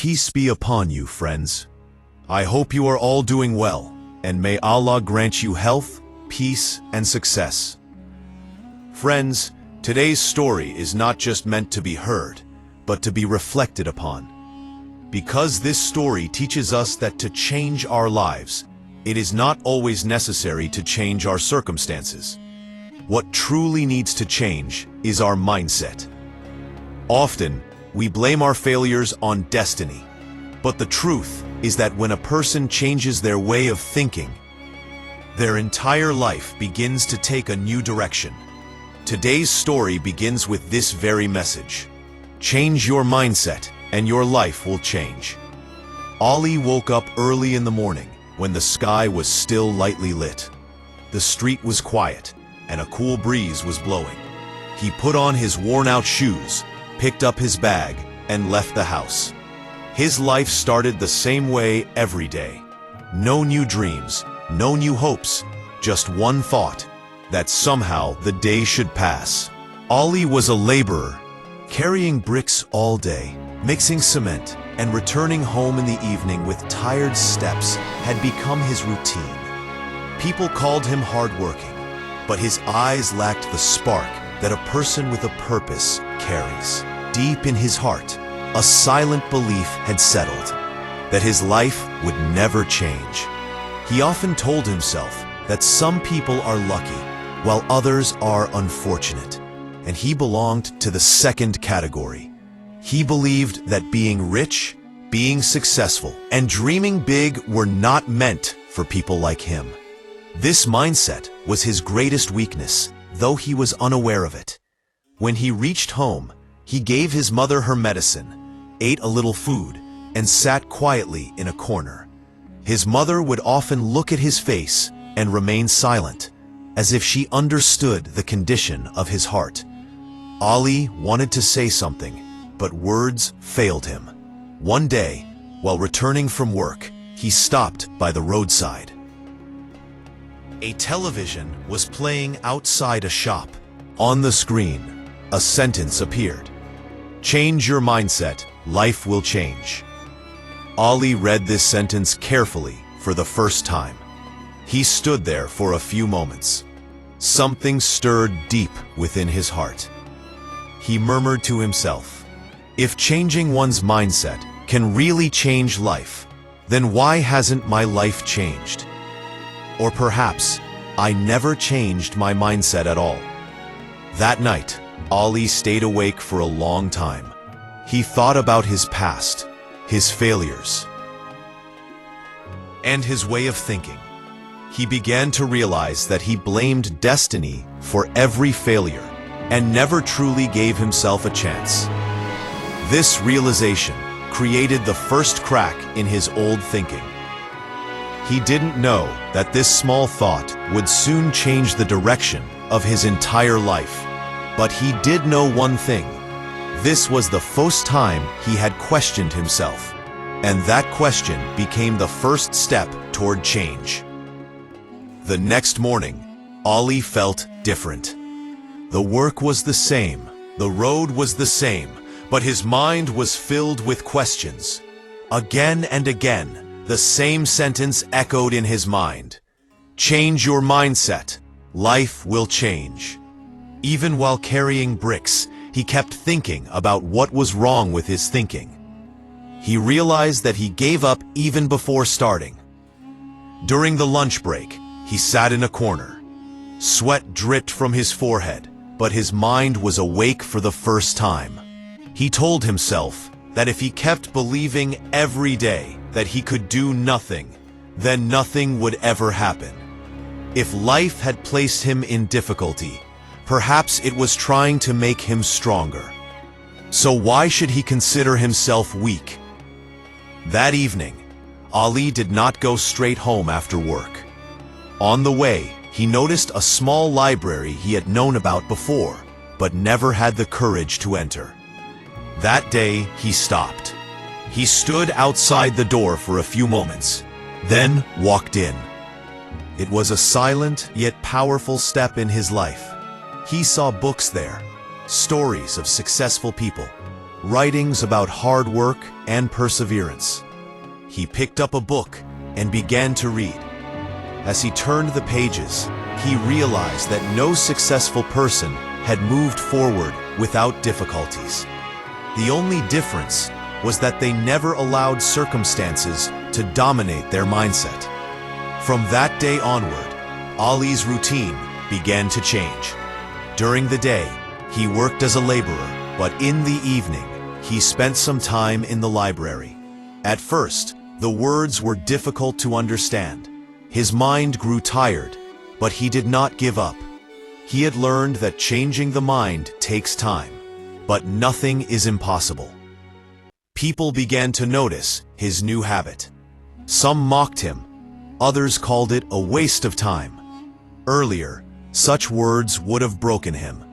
Peace be upon you, friends. I hope you are all doing well, and may Allah grant you health, peace, and success. Friends, today's story is not just meant to be heard, but to be reflected upon. Because this story teaches us that to change our lives, it is not always necessary to change our circumstances. What truly needs to change is our mindset. Often, we blame our failures on destiny, but the truth is that when a person changes their way of thinking, their entire life begins to take a new direction. Today's story begins with this very message. Change your mindset, and your life will change. Ali woke up early in the morning when the sky was still lightly lit. The street was quiet, and a cool breeze was blowing. He put on his worn-out shoes, picked up his bag, and left the house. His life started the same way every day. No new dreams, no new hopes, just one thought, that somehow the day should pass. Ali was a laborer, carrying bricks all day, mixing cement, and returning home in the evening with tired steps had become his routine. People called him hardworking, but his eyes lacked the spark that a person with a purpose carries. Deep in his heart, a silent belief had settled that his life would never change. He often told himself that some people are lucky, while others are unfortunate, and he belonged to the second category. He believed that being rich, being successful, and dreaming big were not meant for people like him. This mindset was his greatest weakness, though he was unaware of it. When he reached home, he gave his mother her medicine, ate a little food, and sat quietly in a corner. His mother would often look at his face and remain silent, as if she understood the condition of his heart. Ali wanted to say something, but words failed him. One day, while returning from work, he stopped by the roadside. A television was playing outside a shop. On the screen, a sentence appeared. Change your mindset, life will change. Ali read this sentence carefully for the first time. He stood there for a few moments. Something stirred deep within his heart. He murmured to himself, if changing one's mindset can really change life, then why hasn't my life changed? Or perhaps, I never changed my mindset at all. That night, Ali stayed awake for a long time. He thought about his past, his failures, and his way of thinking. He began to realize that he blamed destiny for every failure and never truly gave himself a chance. This realization created the first crack in his old thinking. He didn't know that this small thought would soon change the direction of his entire life. But he did know one thing. This was the first time he had questioned himself, and that question became the first step toward change. The next morning, Ali felt different. The work was the same, the road was the same, but his mind was filled with questions. Again and again, the same sentence echoed in his mind. Change your mindset, life will change. Even while carrying bricks, he kept thinking about what was wrong with his thinking. He realized that he gave up even before starting. During the lunch break, he sat in a corner. Sweat dripped from his forehead, but his mind was awake for the first time. He told himself that if he kept believing every day that he could do nothing, then nothing would ever happen. If life had placed him in difficulty, perhaps it was trying to make him stronger. So why should he consider himself weak? That evening, Ali did not go straight home after work. On the way, he noticed a small library he had known about before, but never had the courage to enter. That day, he stopped. He stood outside the door for a few moments, then walked in. It was a silent yet powerful step in his life. He saw books there, stories of successful people, writings about hard work and perseverance. He picked up a book and began to read. As he turned the pages, he realized that no successful person had moved forward without difficulties. The only difference was that they never allowed circumstances to dominate their mindset. From that day onward, Ali's routine began to change. During the day, he worked as a laborer, but in the evening, he spent some time in the library. At first, the words were difficult to understand. His mind grew tired, but he did not give up. He had learned that changing the mind takes time, but nothing is impossible. People began to notice his new habit. Some mocked him, others called it a waste of time. Earlier, such words would have broken him,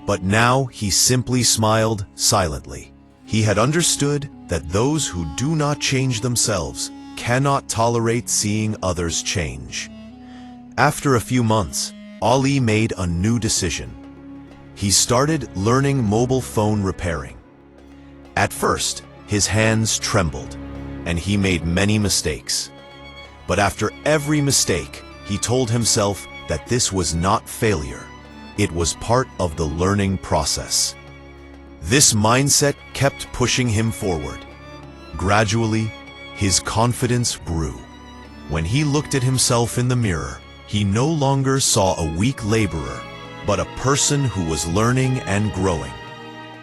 but now he simply smiled silently. He had understood that those who do not change themselves cannot tolerate seeing others change. After a few months, Ali made a new decision. He started learning mobile phone repairing. At first, his hands trembled, and he made many mistakes. But after every mistake, he told himself that this was not failure. It was part of the learning process. This mindset kept pushing him forward. Gradually, his confidence grew. When he looked at himself in the mirror, he no longer saw a weak laborer, but a person who was learning and growing.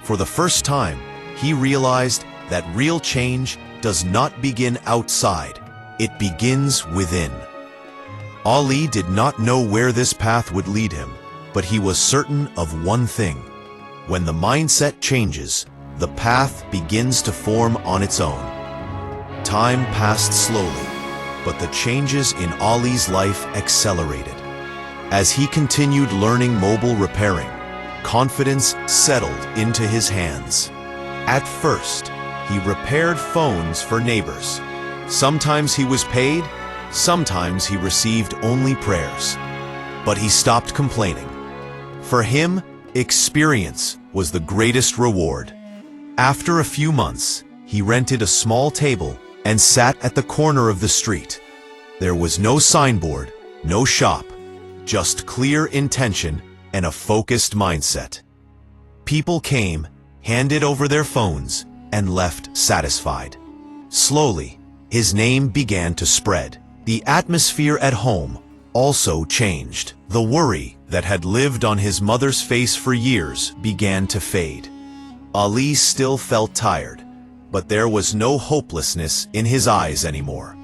For the first time, he realized that real change does not begin outside, it begins within. Ali did not know where this path would lead him, but he was certain of one thing. When the mindset changes, the path begins to form on its own. Time passed slowly, but the changes in Ali's life accelerated. As he continued learning mobile repairing, confidence settled into his hands. At first, he repaired phones for neighbors. Sometimes he was paid, sometimes he received only prayers. But he stopped complaining. For him, experience was the greatest reward. After a few months, he rented a small table and sat at the corner of the street. There was no signboard, no shop, just clear intention and a focused mindset. People came, handed over their phones, and left satisfied. Slowly, his name began to spread. The atmosphere at home also changed. The worry that had lived on his mother's face for years began to fade. Ali still felt tired, but there was no hopelessness in his eyes anymore.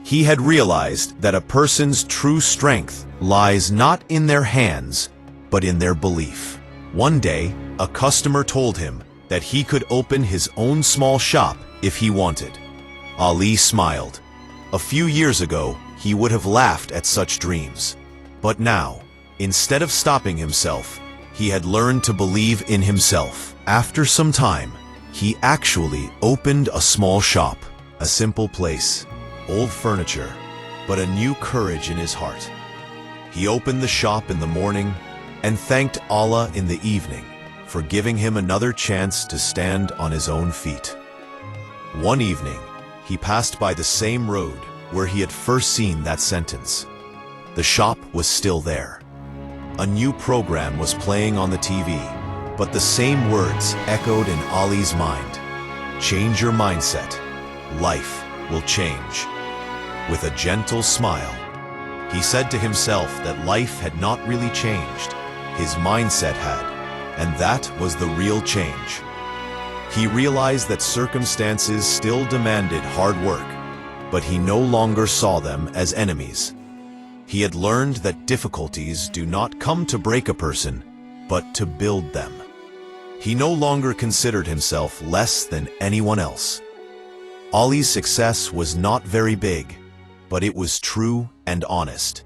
He had realized that a person's true strength lies not in their hands, but in their belief. One day, a customer told him that he could open his own small shop if he wanted. Ali smiled. A few years ago, he would have laughed at such dreams. But now, instead of stopping himself, he had learned to believe in himself. After some time, he actually opened a small shop, a simple place, old furniture, but a new courage in his heart. He opened the shop in the morning and thanked Allah in the evening for giving him another chance to stand on his own feet. One evening, he passed by the same road where he had first seen that sentence. The shop was still there. A new program was playing on the TV, but the same words echoed in Ali's mind. Change your mindset. Life will change. With a gentle smile, he said to himself that life had not really changed. His mindset had, and that was the real change. He realized that circumstances still demanded hard work, but he no longer saw them as enemies. He had learned that difficulties do not come to break a person, but to build them. He no longer considered himself less than anyone else. Ali's success was not very big, but it was true and honest.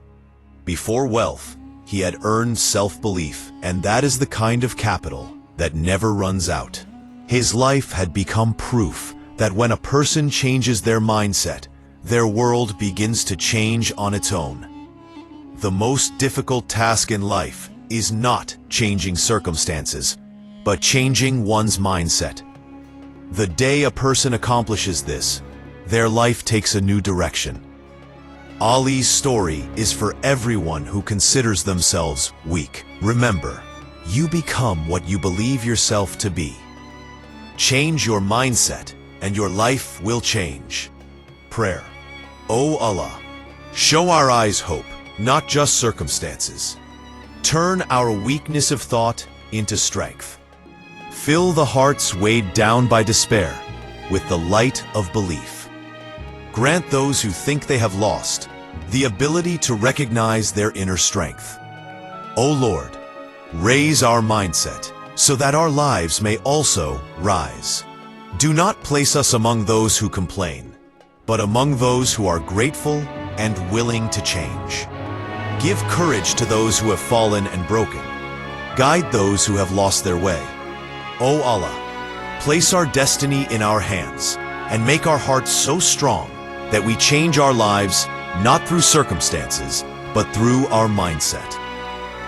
Before wealth, he had earned self-belief, and that is the kind of capital that never runs out. His life had become proof that when a person changes their mindset, their world begins to change on its own. The most difficult task in life is not changing circumstances, but changing one's mindset. The day a person accomplishes this, their life takes a new direction. Ali's story is for everyone who considers themselves weak. Remember, you become what you believe yourself to be. Change your mindset, and your life will change. Prayer. O Allah, show our eyes hope, not just circumstances. Turn our weakness of thought into strength. Fill the hearts weighed down by despair with the light of belief. Grant those who think they have lost the ability to recognize their inner strength. O Lord, raise our mindset so that our lives may also rise. Do not place us among those who complain, but among those who are grateful and willing to change. Give courage to those who have fallen and broken. Guide those who have lost their way. O Allah, place our destiny in our hands and make our hearts so strong that we change our lives not through circumstances, but through our mindset.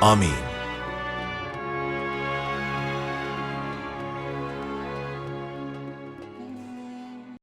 Ameen.